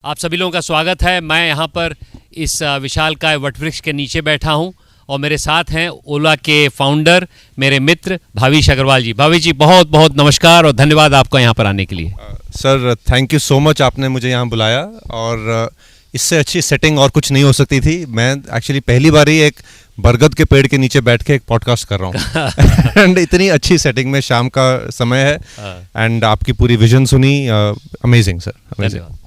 आप सभी लोगों का स्वागत है। मैं यहाँ पर इस विशालकाय वटवृक्ष के नीचे बैठा हूँ और मेरे साथ हैं ओला के फाउंडर मेरे मित्र भावेश अग्रवाल जी। भावेश जी, बहुत बहुत नमस्कार और धन्यवाद आपका यहाँ पर आने के लिए। Sir thank you so much, आपने मुझे यहाँ बुलाया और इससे अच्छी सेटिंग और कुछ नहीं हो सकती थी। मैं एक्चुअली पहली बार ही एक बरगद के पेड़ के नीचे बैठ के एक पॉडकास्ट कर रहा हूँ एंड इतनी अच्छी सेटिंग में शाम का समय है एंड आपकी पूरी विजन सुनी। अमेजिंग सर,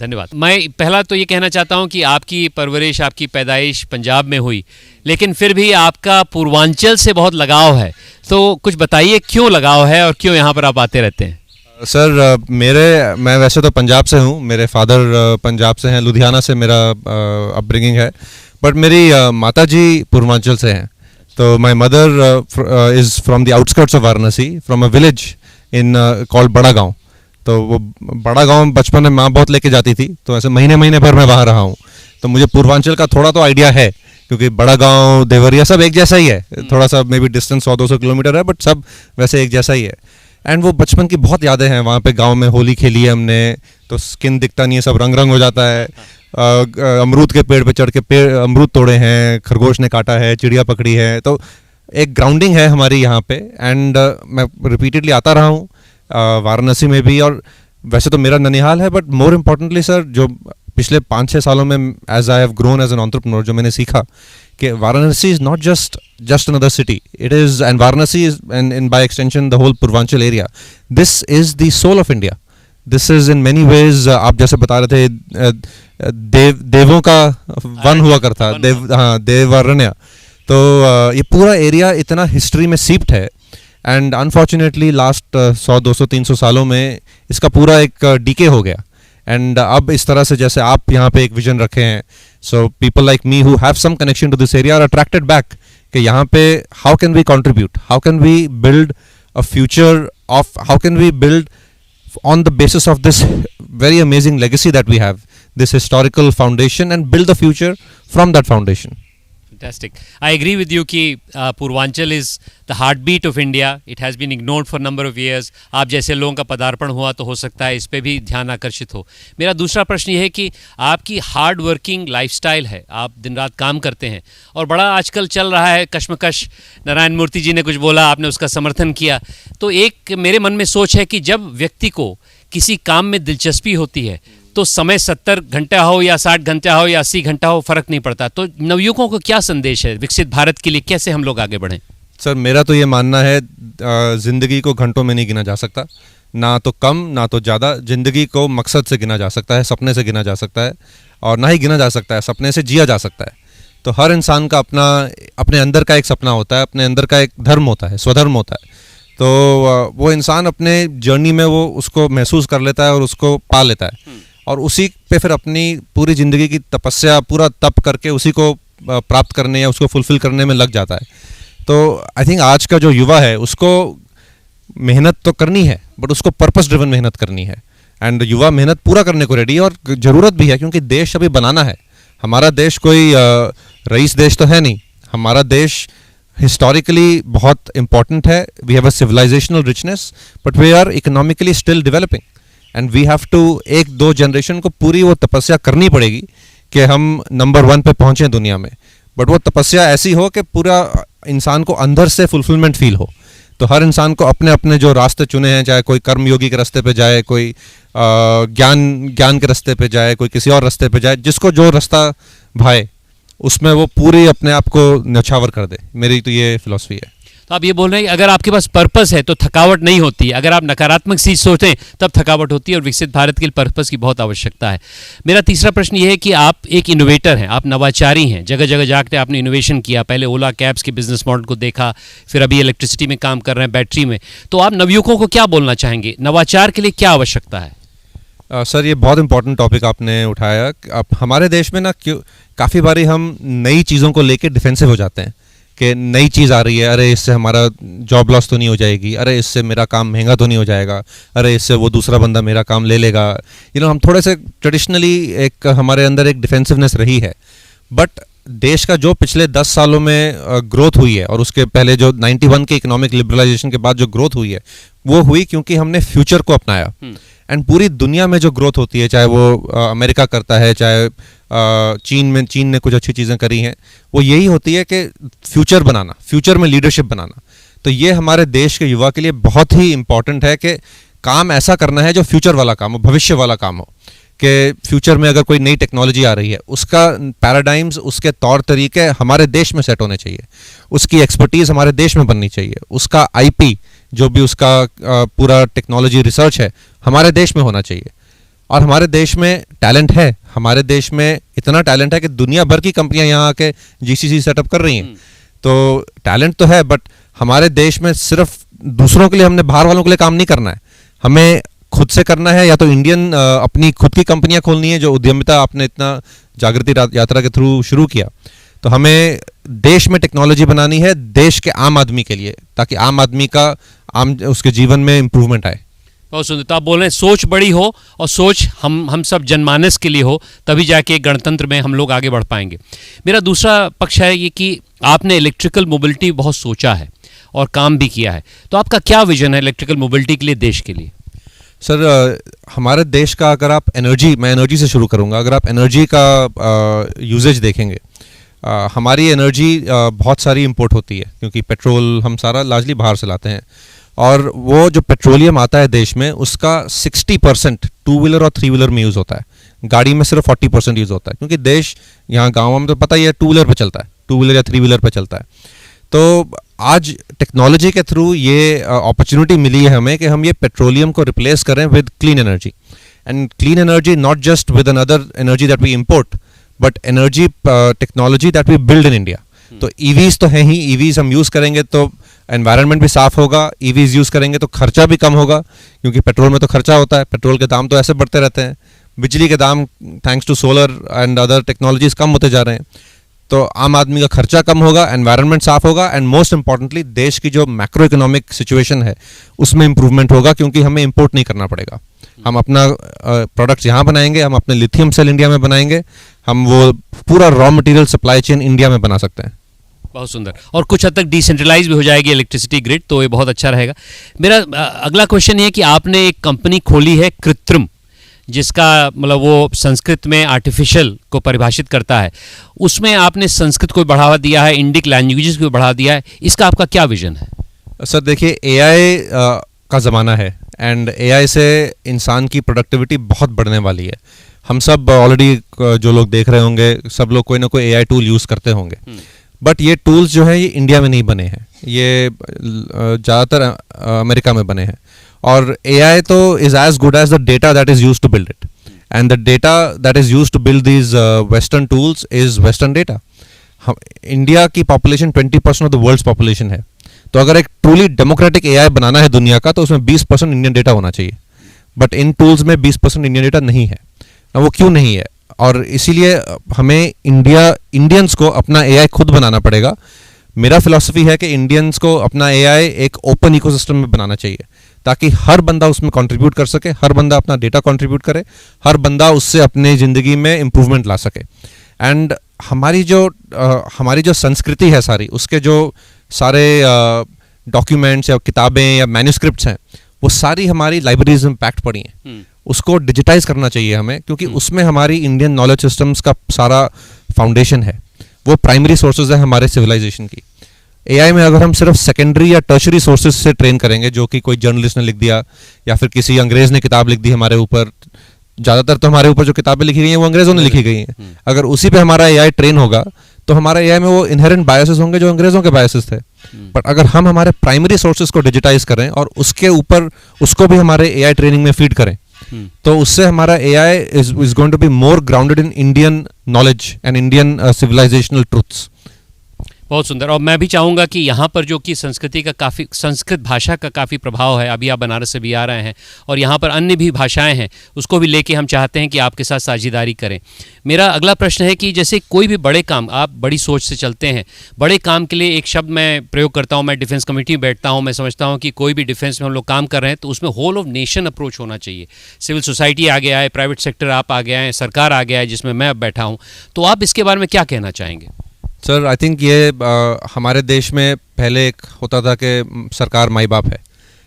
धन्यवाद। मैं पहला तो ये कहना चाहता हूँ कि आपकी परवरिश, आपकी पैदाइश पंजाब में हुई, लेकिन फिर भी आपका पूर्वांचल से बहुत लगाव है, तो कुछ बताइए क्यों लगाव है और क्यों यहाँ पर आप आते रहते हैं? सर मैं वैसे तो पंजाब से हूँ, मेरे फादर पंजाब से हैं, लुधियाना से मेरा अपब्रिंगिंग है, बट मेरी माता जी पूर्वांचल से हैं। तो my mother is from the outskirts of Varanasi, from a village in called बड़ा गाँव। तो वो बड़ा गाँव बचपन में माँ बहुत लेके जाती थी, तो ऐसे महीने महीने भर मैं वहाँ रहा हूँ। तो मुझे पूर्वांचल का थोड़ा तो आइडिया है, क्योंकि बड़ा गाँव देवरिया सब एक जैसा ही है, थोड़ा सा मे बी डिस्टेंस 100-200 किलोमीटर है, बट सब वैसे एक जैसा ही है। एंड वो बचपन की बहुत यादें हैं। वहाँ पे गांव में होली खेली है हमने, तो स्किन दिखता नहीं है, सब रंग रंग हो जाता है। अमरूद के पेड़ पे चढ़ के अमरूद तोड़े हैं, खरगोश ने काटा है, चिड़िया पकड़ी है, तो एक ग्राउंडिंग है हमारी यहाँ पे। एंड मैं रिपीटेडली आता रहा हूँ वाराणसी में भी, और वैसे तो मेरा ननिहाल है, बट मोर इम्पोर्टेंटली सर जो पिछले 5-6 सालों में as I have grown as an entrepreneur, जो मैंने सीखा कि Varanasi is not just another city. It is, and Varanasi is, and by extension the whole Purvanchal area, this is the soul of India. This is in many ways आप जैसे बता रहे थे देवों का वन हुआ करता, देवारण्य। तो ये पूरा एरिया इतना हिस्ट्री में सीप्ड है, एंड अनफॉर्चुनेटली लास्ट 100-200-300 सालों में इसका पूरा एक डीके हो गया। एंड अब इस तरह से जैसे आप यहाँ पे एक विजन रखे हैं, so people like me who have some connection to this area are attracted back कि यहाँ पे how can we contribute, how can we build a future of, how can we build on the basis of this very amazing legacy that we have, this historical foundation, and build the future from that foundation. Fantastic. I agree with you कि Purvanchal is the heartbeat of India. It has been ignored for a number of years. आप जैसे लोगों का पदार्पण हुआ तो हो सकता है इस पे भी ध्यान आकर्षित हो। मेरा दूसरा प्रश्न ये है कि आपकी हार्ड वर्किंग लाइफस्टाइल है, आप दिन रात काम करते हैं, और बड़ा आजकल चल रहा है कश्मकश, नारायण मूर्ति जी ने कुछ बोला, आपने उसका समर्थन किया। तो एक मेरे मन में सोच है कि जब व्यक्ति को किसी काम में दिलचस्पी होती है तो समय 70 घंटा हो या 60 घंटा हो या 80 घंटा हो, फर्क नहीं पड़ता। तो नवयुवकों को क्या संदेश है विकसित भारत के लिए, कैसे हम लोग आगे बढ़ें? सर मेरा तो ये मानना है ज़िंदगी को घंटों में नहीं गिना जा सकता, ना तो कम ना तो ज़्यादा। ज़िंदगी को मकसद से गिना जा सकता है, सपने से गिना जा सकता है, और ना ही गिना जा सकता है, सपने से जिया जा सकता है। तो हर इंसान का अपने अंदर का एक सपना होता है, अपने अंदर का एक धर्म होता है, स्वधर्म होता है। तो वो इंसान अपने जर्नी में वो उसको महसूस कर लेता है और उसको पा लेता है, और उसी पे फिर अपनी पूरी ज़िंदगी की तपस्या, पूरा तप करके उसी को प्राप्त करने या उसको फुलफिल करने में लग जाता है। तो आई थिंक आज का जो युवा है उसको मेहनत तो करनी है, बट उसको पर्पस ड्रिवन मेहनत करनी है। एंड युवा मेहनत पूरा करने को रेडी है, और ज़रूरत भी है, क्योंकि देश अभी बनाना है। हमारा देश कोई रईस देश तो है नहीं, हमारा देश हिस्टोरिकली बहुत इम्पॉर्टेंट है। We have a civilizational richness, but we are economically still developing, and we have to 1-2 generation को पूरी वो तपस्या करनी पड़ेगी कि हम नंबर 1 पे पहुँचें दुनिया में। बट वो तपस्या ऐसी हो कि पूरा इंसान को अंदर से फुलफिलमेंट फील हो। तो हर इंसान को अपने अपने जो रास्ते चुने हैं, चाहे कोई कर्मयोगी के रास्ते पे जाए, कोई ज्ञान के रास्ते पे जाए, कोई किसी और रास्ते पे जाए, जिसको जो रास्ता भाए उसमें वो पूरी अपने आप को न्यौछावर कर दे। मेरी तो ये फिलॉसफी है। तो आप ये बोल रहे हैं कि अगर आपके पास पर्पस है तो थकावट नहीं होती, अगर आप नकारात्मक चीज सोचें तब थकावट होती है, और विकसित भारत के लिए पर्पस की बहुत आवश्यकता है। मेरा तीसरा प्रश्न ये है कि आप एक इनोवेटर हैं, आप नवाचारी हैं, जगह जगह जाकर आपने इनोवेशन किया। पहले ओला कैब्स के बिजनेस मॉडल को देखा, फिर अभी इलेक्ट्रिसिटी में काम कर रहे हैं, बैटरी में। तो आप नवयुवकों को क्या बोलना चाहेंगे, नवाचार के लिए क्या आवश्यकता है? सर ये बहुत इंपॉर्टेंट टॉपिक आपने उठाया। अब हमारे देश में ना काफ़ी बारी हम नई चीज़ों को लेके डिफेंसिव हो जाते हैं कि नई चीज़ आ रही है, अरे इससे हमारा जॉब लॉस तो नहीं हो जाएगी, अरे इससे मेरा काम महंगा तो नहीं हो जाएगा, अरे इससे वो दूसरा बंदा मेरा काम ले लेगा। हम थोड़े से ट्रेडिशनली एक हमारे अंदर एक डिफेंसिवनेस रही है। बट देश का जो पिछले 10 सालों में ग्रोथ हुई है, और उसके पहले जो 91 के इकोनॉमिक लिबरलाइजेशन के बाद जो ग्रोथ हुई है, वो हुई क्योंकि हमने फ्यूचर को अपनाया। एंड पूरी दुनिया में जो ग्रोथ होती है, चाहे वो अमेरिका करता है, चाहे चीन ने कुछ अच्छी चीज़ें करी हैं, वो यही होती है कि फ्यूचर बनाना, फ्यूचर में लीडरशिप बनाना। तो ये हमारे देश के युवा के लिए बहुत ही इंपॉर्टेंट है कि काम ऐसा करना है जो फ्यूचर वाला काम हो, भविष्य वाला काम हो। कि फ्यूचर में अगर कोई नई टेक्नोलॉजी आ रही है, उसका पैराडाइम्स, उसके तौर तरीके हमारे देश में सेट होने चाहिए, उसकी एक्सपर्टीज़ हमारे देश में बननी चाहिए, उसका आईपी जो भी उसका पूरा टेक्नोलॉजी रिसर्च है हमारे देश में होना चाहिए। और हमारे देश में टैलेंट है, हमारे देश में इतना टैलेंट है कि दुनिया भर की कंपनियां यहाँ आके जीसीसी सेटअप कर रही हैं। तो टैलेंट तो है, बट हमारे देश में सिर्फ दूसरों के लिए, हमने बाहर वालों के लिए काम नहीं करना है, हमें खुद से करना है। या तो इंडियन अपनी खुद की कंपनियां खोलनी है, जो उद्यमिता आपने इतना जागृति यात्रा के थ्रू शुरू किया। तो हमें देश में टेक्नोलॉजी बनानी है देश के आम आदमी के लिए, ताकि आम आदमी का उसके जीवन में इम्प्रूवमेंट आए। बहुत सुंदर। तो आप बोल रहे हैं सोच बड़ी हो और सोच हम सब जनमानस के लिए हो, तभी जाके गणतंत्र में हम लोग आगे बढ़ पाएंगे। मेरा दूसरा पक्ष है ये कि आपने इलेक्ट्रिकल मोबिलिटी बहुत सोचा है और काम भी किया है, तो आपका क्या विजन है इलेक्ट्रिकल मोबिलिटी के लिए, देश के लिए? सर, हमारे देश का अगर आप मैं एनर्जी से शुरू करूंगा। अगर आप एनर्जी का यूजेज देखेंगे, हमारी एनर्जी बहुत सारी इंपोर्ट होती है, क्योंकि पेट्रोल हम सारा लार्जली बाहर से लाते हैं। और वो जो पेट्रोलियम आता है देश में, उसका 60% टू व्हीलर और थ्री व्हीलर में यूज़ होता है। गाड़ी में सिर्फ 40% यूज़ होता है, क्योंकि देश यहाँ गाँव में तो पता ही है टू व्हीलर पर चलता है, टू व्हीलर या थ्री व्हीलर पर चलता है। तो आज टेक्नोलॉजी के थ्रू ये अपॉर्चुनिटी मिली है हमें कि हम ये पेट्रोलियम को रिप्लेस करें with clean energy. And clean energy not just with another energy that we import, but energy technology that we build in India. तो ईवीज तो हैं ही, ईवीज हम यूज़ करेंगे तो एनवायरनमेंट भी साफ होगा, ईवीज यूज़ करेंगे तो खर्चा भी कम होगा, क्योंकि पेट्रोल में तो खर्चा होता है, पेट्रोल के दाम तो ऐसे बढ़ते रहते हैं। बिजली के दाम thanks to solar and other technologies कम होते जा रहे हैं। तो आम आदमी का खर्चा कम होगा, एनवायरनमेंट साफ होगा, एंड मोस्ट इंपॉर्टेंटली देश की जो मैक्रो इकोनॉमिक सिचुएशन है उसमें इंप्रूवमेंट होगा, क्योंकि हमें इंपोर्ट नहीं करना पड़ेगा। हम अपना प्रोडक्ट्स यहाँ बनाएंगे, हम अपने लिथियम सेल इंडिया में बनाएंगे, हम वो पूरा raw material supply chain India में बना सकते हैं। बहुत सुंदर। और कुछ हद तक डिसेंट्रलाइज भी हो जाएगी इलेक्ट्रिसिटी ग्रिड, तो ये बहुत अच्छा रहेगा। मेरा अगला क्वेश्चन ये है कि आपने एक कंपनी खोली है कृत्रिम, जिसका मतलब वो संस्कृत में आर्टिफिशियल को परिभाषित करता है, उसमें आपने संस्कृत को बढ़ावा दिया है, इंडिक लैंग्वेजेस को बढ़ा दिया है, इसका आपका क्या विजन है? सर देखिए, एआई का ज़माना है, एंड एआई से इंसान की प्रोडक्टिविटी बहुत बढ़ने वाली है। हम सब ऑलरेडी जो लोग देख रहे होंगे, सब लोग कोई ना कोई एआई टूल यूज़ करते होंगे, बट ये टूल्स जो है ये इंडिया में नहीं बने हैं, ये ज़्यादातर अमेरिका में बने हैं। और एआई तो is as good as the data that is use to build it, and the data that is use to build these western tools is western data. India की population 20% of the world's population है, तो अगर एक truly democratic AI बनाना है दुनिया का, तो उसमें 20% इंडियन डेटा होना चाहिए। बट इन टूल्स में 20% इंडियन डेटा नहीं है। वो क्यों नहीं है? और इसीलिए हमें इंडियंस को अपना एआई खुद बनाना पड़ेगा। मेरा फिलॉसफी है कि इंडियंस को अपना एआई एक ओपन इकोसिस्टम में बनाना चाहिए, ताकि हर बंदा उसमें कंट्रीब्यूट कर सके, हर बंदा अपना डेटा कंट्रीब्यूट करे, हर बंदा उससे अपने ज़िंदगी में इम्प्रूवमेंट ला सके। एंड हमारी जो संस्कृति है सारी, उसके जो सारे डॉक्यूमेंट्स या किताबें या मैन्यूस्क्रिप्ट्स हैं, वो सारी हमारी लाइब्रेरीज में पैक्ड पड़ी हैं। उसको डिजिटाइज करना चाहिए हमें, क्योंकि उसमें हमारी इंडियन नॉलेज सिस्टम्स का सारा फाउंडेशन है, वो प्राइमरी सोर्सेज है हमारे सिविलाइजेशन की। एआई में अगर हम सिर्फ सेकेंडरी या टर्शरी सोर्सेज से ट्रेन करेंगे, जो कि कोई जर्नलिस्ट ने लिख दिया या फिर किसी अंग्रेज ने किताब लिख दी हमारे ऊपर, ज़्यादातर तो हमारे ऊपर जो किताबें लिखी गई हैं वो अंग्रेज़ों ने लिखी गई हैं, अगर उसी पे हमारा एआई ट्रेन होगा तो हमारा एआई में वो इनहेरेंट बायसेस होंगे जो अंग्रेज़ों के बायसेस थे। बट अगर हम हमारे प्राइमरी सोर्सेज को डिजिटाइज करें और उसके ऊपर उसको भी हमारे एआई ट्रेनिंग में फीड करें, तो उससे हमारा AI is going to be more grounded in Indian knowledge and Indian civilizational truths. बहुत सुंदर। और मैं भी चाहूँगा कि यहाँ पर जो कि संस्कृति का काफ़ी, संस्कृत भाषा का काफ़ी प्रभाव है, अभी आप बनारस से भी आ रहे हैं और यहाँ पर अन्य भी भाषाएं हैं, उसको भी लेके हम चाहते हैं कि आपके साथ साझेदारी करें। मेरा अगला प्रश्न है कि जैसे कोई भी बड़े काम, आप बड़ी सोच से चलते हैं, बड़े काम के लिए एक शब्द मैं प्रयोग करता हूँ, मैं डिफेंस कमेटी में बैठता हूँ, मैं समझता हूँ कि कोई भी डिफेंस में हम लोग काम कर रहे हैं तो उसमें होल ऑफ नेशन अप्रोच होना चाहिए। सिविल सोसाइटी आ गया है, प्राइवेट सेक्टर आप आ गया है, सरकार आ गया है जिसमें मैं अब बैठा हूँ, तो आप इसके बारे में क्या कहना चाहेंगे? सर आई थिंक ये हमारे देश में पहले एक होता था कि सरकार माई बाप है,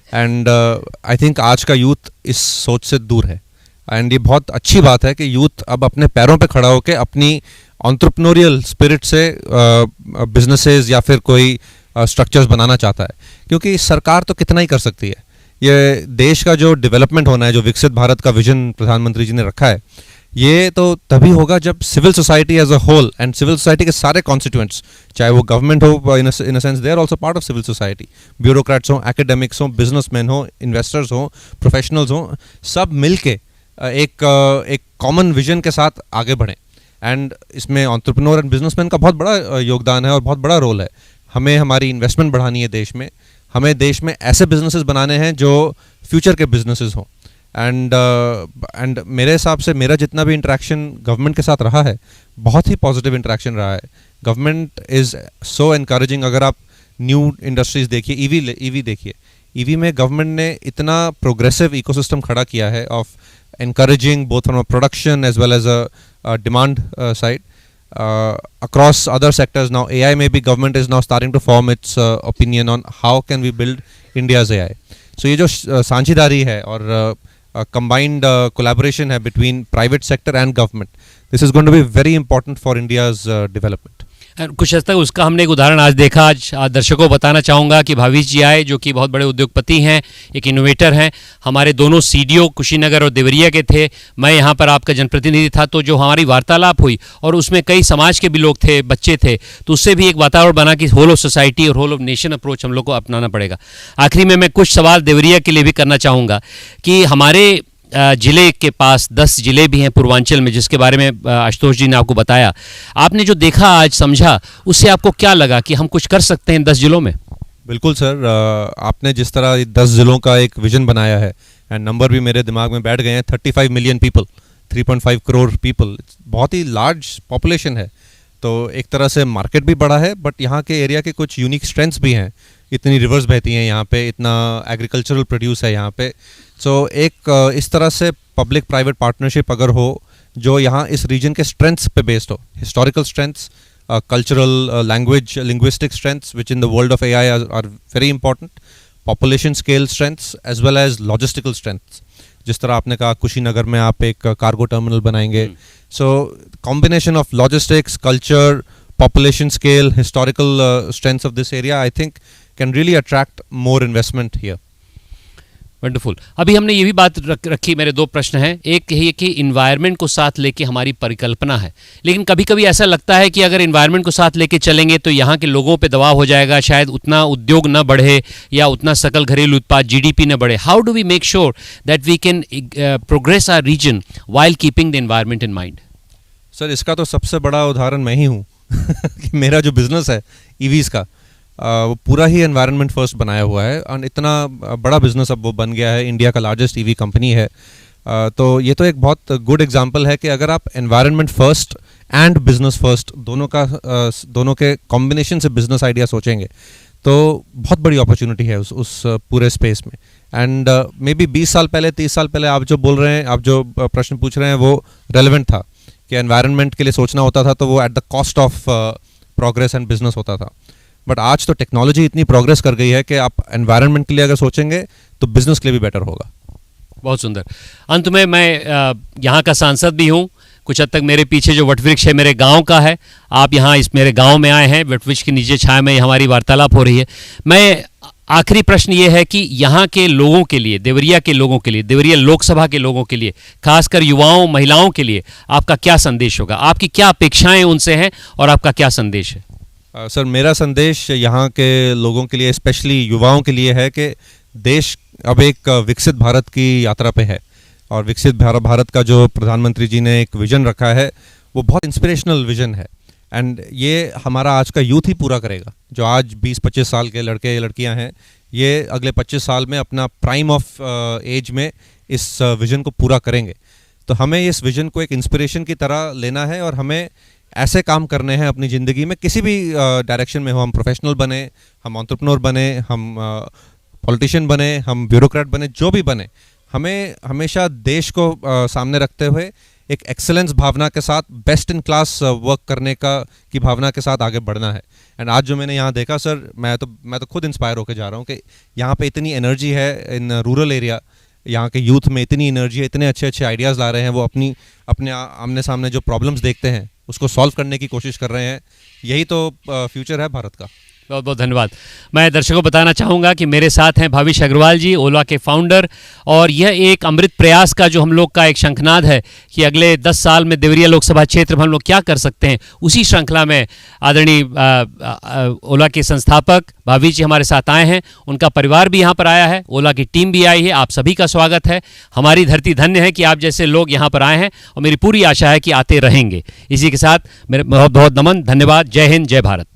एंड आई थिंक आज का यूथ इस सोच से दूर है, एंड ये बहुत अच्छी बात है कि यूथ अब अपने पैरों पे खड़ा होकर अपनी एंटरप्रेन्योरियल स्पिरिट से बिजनेसेस या फिर कोई स्ट्रक्चर्स बनाना चाहता है, क्योंकि सरकार तो कितना ही कर सकती है। ये देश का जो डेवलपमेंट होना है, जो विकसित भारत का विजन प्रधानमंत्री जी ने रखा है, ये तो तभी होगा जब civil society as a whole and civil society के सारे कॉन्स्टिट्यूएंट्स, चाहे वो गवर्नमेंट हो, in a sense they are also part of civil society, bureaucrats हो, एकेडमिक्स हो, बिजनेसमैन हो, इन्वेस्टर्स हो, प्रोफेशनल्स हो, सब मिल के एक कॉमन विजन के साथ आगे बढ़ें। एंड इसमें एंटरप्रेन्योर एंड बिजनेसमैन का बहुत बड़ा योगदान है और बहुत बड़ा रोल है। हमें हमारी इन्वेस्टमेंट बढ़ानी है देश में, हमें देश में ऐसे बिजनेसेस बनाने हैं जो फ्यूचर के बिजनेसेस हों। एंड मेरे हिसाब से मेरा जितना भी इंटरेक्शन गवर्नमेंट के साथ रहा है, बहुत ही पॉजिटिव इंटरेक्शन रहा है। Government is so encouraging. अगर आप न्यू इंडस्ट्रीज देखिए, ईवी देखिए, ईवी में गवर्नमेंट ने इतना प्रोग्रेसिव इकोसिस्टम खड़ा किया है of encouraging both from a production as well as a demand side across other sectors. Now AI, maybe government is now starting to form its opinion on how can we build India's AI. So ये जो सांझीदारी है और combined collaboration है between private sector and government, this is going to be very important for India's development. कुछ हद तक उसका हमने एक उदाहरण आज देखा। आज दर्शकों को बताना चाहूँगा कि भावेश जी आए, जो कि बहुत बड़े उद्योगपति हैं, एक इनोवेटर हैं। हमारे दोनों सीडीओ कुशीनगर और देवरिया के थे, मैं यहाँ पर आपका जनप्रतिनिधि था। तो जो हमारी वार्तालाप हुई और उसमें कई समाज के भी लोग थे, बच्चे थे, तो उससे भी एक वातावरण बना कि होल ऑफ सोसाइटी और होल ऑफ नेशन अप्रोच हम लोग को अपनाना पड़ेगा। आखिरी में मैं कुछ सवाल देवरिया के लिए भी करना चाहूँगा कि हमारे ज़िले के पास 10 ज़िले भी हैं पूर्वांचल में, जिसके बारे में आशुतोष जी ने आपको बताया। आपने जो देखा, आज समझा, उससे आपको क्या लगा कि हम कुछ कर सकते हैं 10 ज़िलों में? बिल्कुल सर, आपने जिस तरह 10 ज़िलों का एक विजन बनाया है, एंड नंबर भी मेरे दिमाग में बैठ गए हैं, 35 मिलियन पीपल, 3.5 करोड़ पीपल, बहुत ही लार्ज पॉपुलेशन है। तो एक तरह से मार्केट भी बड़ा है, बट यहाँ के एरिया के कुछ यूनिक स्ट्रेंथ्स भी हैं। इतनी रिवर्स बहती हैं यहाँ पे, इतना एग्रीकल्चरल प्रोड्यूस है यहाँ पे। सो एक इस तरह से पब्लिक प्राइवेट पार्टनरशिप अगर हो जो यहाँ इस रीजन के स्ट्रेंथ्स पे बेस्ड हो, historical strengths, cultural, language, linguistic strengths, which in the world of AI are very important, population scale strengths as well as logistical strengths. जिस तरह आपने कहा कुशीनगर में आप एक कार्गो टर्मिनल बनाएंगे, so combination of logistics, culture, population scale, historical strengths of this area, I think can really attract more investment here. Wonderful. अभी हमने ये भी बात रखी, मेरे दो प्रश्न हैं। एक ये कि इन्वायरमेंट को साथ लेके हमारी परिकल्पना है, लेकिन कभी कभी ऐसा लगता है कि अगर इन्वायरमेंट को साथ लेके चलेंगे तो यहाँ के लोगों पे दबाव हो जाएगा, शायद उतना उद्योग न बढ़े या उतना सकल घरेलू उत्पाद जीडीपी न बढ़े। How do we make sure that we can progress our region while keeping the environment in mind? Sir, इसका तो सबसे बड़ा उदाहरण मैं ही हूँ कि मेरा जो बिजनेस है ईवीज़ का, वो पूरा ही एनवायरनमेंट फर्स्ट बनाया हुआ है और इतना बड़ा बिजनेस अब वो बन गया है, इंडिया का लार्जेस्ट ईवी कंपनी है। तो ये तो एक बहुत गुड एग्जांपल है कि अगर आप environment first and business first दोनों के कॉम्बिनेशन से बिजनेस आइडिया सोचेंगे तो बहुत बड़ी अपॉर्चुनिटी है उस पूरे स्पेस में। एंड मे बी 20 साल पहले, 30 साल पहले आप जो बोल रहे हैं, आप जो प्रश्न पूछ रहे हैं, वो रेलेवेंट था कि एनवायरनमेंट के लिए सोचना होता था तो वो at the cost of progress and business होता था। बट आज तो टेक्नोलॉजी इतनी प्रोग्रेस कर गई है कि आप एनवायरनमेंट के लिए अगर सोचेंगे तो बिजनेस के लिए भी बेटर होगा। बहुत सुंदर। अंत में मैं यहाँ का सांसद भी हूँ, कुछ हद तक मेरे पीछे जो वटवृक्ष है मेरे गांव का है। आप यहाँ इस मेरे गांव में आए हैं, वटवृक्ष के नीचे छाया में हमारी वार्तालाप हो रही है। मैं आखिरी प्रश्न ये है कि यहाँ के लोगों के लिए, देवरिया के लोगों के लिए, देवरिया लोकसभा के लोगों के लिए, खासकर युवाओं महिलाओं के लिए आपका क्या संदेश होगा? आपकी क्या अपेक्षाएं उनसे हैं और आपका क्या संदेश है? सर, मेरा संदेश यहाँ के लोगों के लिए, स्पेशली युवाओं के लिए है कि देश अब एक विकसित भारत की यात्रा पे है और विकसित भारत का जो प्रधानमंत्री जी ने एक विज़न रखा है वो बहुत इंस्पिरेशनल विज़न है। एंड ये हमारा आज का यूथ ही पूरा करेगा। जो आज 20-25 साल के लड़के लड़कियां हैं, ये अगले 25 साल में अपना प्राइम ऑफ एज में इस विज़न को पूरा करेंगे। तो हमें इस विज़न को एक इंस्पिरेशन की तरह लेना है और हमें ऐसे काम करने हैं अपनी ज़िंदगी में, किसी भी डायरेक्शन में हो, हम प्रोफेशनल बने, हम एंटरप्रेन्योर बने, हम पॉलिटिशियन बने, हम ब्यूरोक्रेट बने, जो भी बने, हमें हमेशा देश को सामने रखते हुए एक एक्सेलेंस भावना के साथ, बेस्ट इन क्लास वर्क करने की भावना के साथ आगे बढ़ना है। एंड आज जो मैंने यहाँ देखा सर, मैं तो खुद इंस्पायर होकर जा रहा हूँ कि यहाँ पे इतनी एनर्जी है इन रूरल एरिया, यहाँ के यूथ में इतनी एनर्जी है, इतने अच्छे अच्छे आइडियाज़ ला रहे हैं, वो अपने आमने सामने जो प्रॉब्लम्स देखते हैं उसको सॉल्व करने की कोशिश कर रहे हैं। यही तो फ्यूचर है भारत का। बहुत बहुत धन्यवाद। मैं दर्शकों को बताना चाहूँगा कि मेरे साथ हैं भाविश अग्रवाल जी, ओला के फाउंडर, और यह एक अमृत प्रयास का जो हम लोग का एक शंखनाद है कि अगले 10 साल में देवरिया लोकसभा क्षेत्र में हम लोग क्या कर सकते हैं, उसी श्रृंखला में आदरणीय ओला के संस्थापक भाविश जी हमारे साथ आए हैं। उनका परिवार भी यहाँ पर आया है, ओला की टीम भी आई है। आप सभी का स्वागत है। हमारी धरती धन्य है कि आप जैसे लोग यहाँ पर आए हैं, और मेरी पूरी आशा है कि आते रहेंगे। इसी के साथ मेरे बहुत बहुत नमन, धन्यवाद। जय हिंद, जय भारत।